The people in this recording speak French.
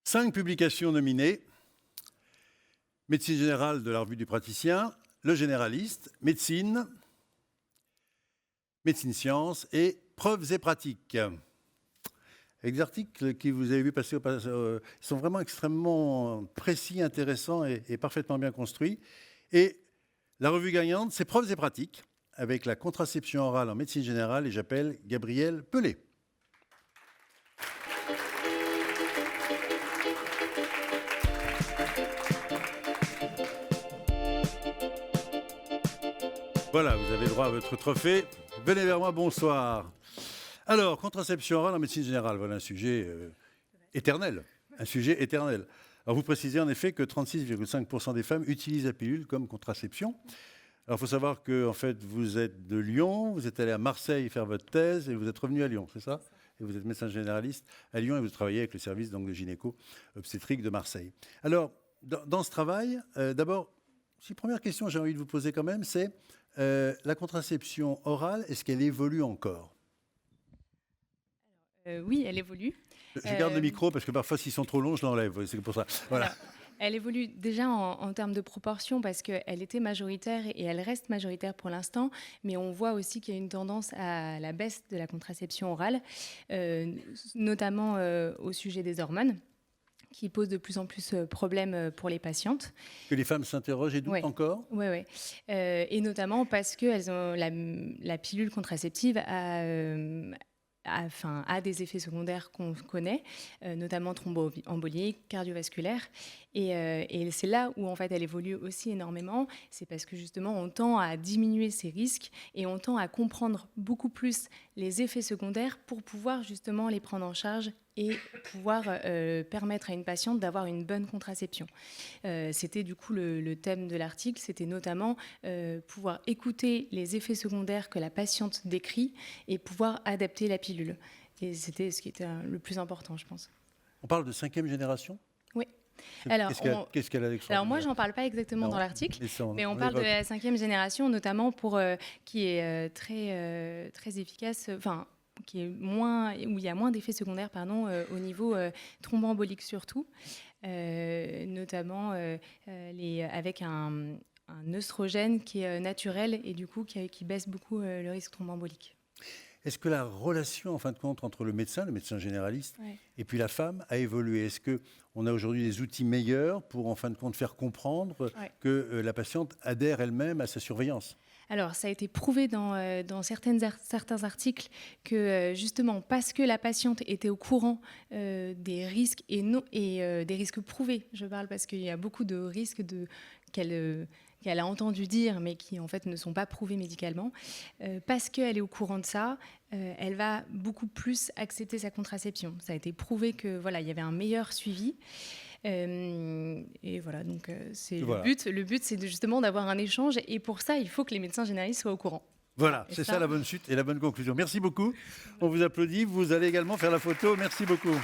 5 publications nominées. Médecine générale de la revue du praticien, Le généraliste, Médecine, Médecine Sciences et Preuves et pratiques. Avec des articles que vous avez vu passer au passage, sont vraiment extrêmement précis, intéressants et parfaitement bien construits. Et la revue gagnante, c'est Preuves et pratiques, avec la contraception orale en médecine générale, et j'appelle Gabriel Pelé. Voilà, vous avez droit à votre trophée. Venez vers moi, bonsoir. Alors, contraception orale en médecine générale, voilà un sujet éternel. Un sujet éternel. Alors, vous précisez en effet que 36,5% des femmes utilisent la pilule comme contraception. Alors, il faut savoir que en fait, vous êtes de Lyon, vous êtes allé à Marseille faire votre thèse et vous êtes revenu à Lyon, c'est ça? Et vous êtes médecin généraliste à Lyon et vous travaillez avec le service donc, de gynéco-obstétrique de Marseille. Alors, dans ce travail, d'abord, si première question j'ai envie de vous poser quand même, c'est la contraception orale, est-ce qu'elle évolue encore? Oui, elle évolue. Je garde le micro parce que parfois, s'ils sont trop longs, je l'enlève. C'est pour ça. Voilà. Alors, elle évolue déjà en termes de proportion parce qu'elle était majoritaire et elle reste majoritaire pour l'instant, mais on voit aussi qu'il y a une tendance à la baisse de la contraception orale, notamment au sujet des hormones, qui posent de plus en plus problème pour les patientes. Que les femmes s'interrogent et doutent encore? Oui, oui. Et notamment parce que la pilule contraceptive a des effets secondaires qu'on connaît, notamment thromboemboliques, cardiovasculaires. Et c'est là où en fait elle évolue aussi énormément. C'est parce que justement on tend à diminuer ces risques et on tend à comprendre beaucoup plus les effets secondaires pour pouvoir justement les prendre en charge et pouvoir permettre à une patiente d'avoir une bonne contraception. C'était du coup le thème de l'article, c'était notamment pouvoir écouter les effets secondaires que la patiente décrit et pouvoir adapter la pilule. Et c'était ce qui était le plus important, je pense. On parle de 5e génération? Oui. Alors, qu'est-ce qu'elle a d'extraordinaire? Alors moi, j'en parle pas exactement dans l'article, mais on parle de la 5e génération, notamment qui est très efficace, qui est où il y a moins d'effets secondaires, au niveau thromboembolique surtout, notamment avec un œstrogène qui est naturel et du coup qui baisse beaucoup le risque thromboembolique. Est-ce que la relation, en fin de compte, entre le médecin généraliste, et puis la femme a évolué? Est-ce qu'on a aujourd'hui des outils meilleurs pour, en fin de compte, faire comprendre que la patiente adhère elle-même à sa surveillance? Alors, ça a été prouvé dans certains articles que justement, parce que la patiente était au courant des risques et des risques prouvés, je parle parce qu'il y a beaucoup de risques qu'elle a entendu dire, mais qui en fait ne sont pas prouvés médicalement, parce qu'elle est au courant de ça, elle va beaucoup plus accepter sa contraception. Ça a été prouvé que voilà, il y avait un meilleur suivi. Et voilà, donc c'est le but. Le but, c'est justement d'avoir un échange, et pour ça, il faut que les médecins généralistes soient au courant. Voilà, c'est ça la bonne suite et la bonne conclusion. Merci beaucoup. On vous applaudit. Vous allez également faire la photo. Merci beaucoup.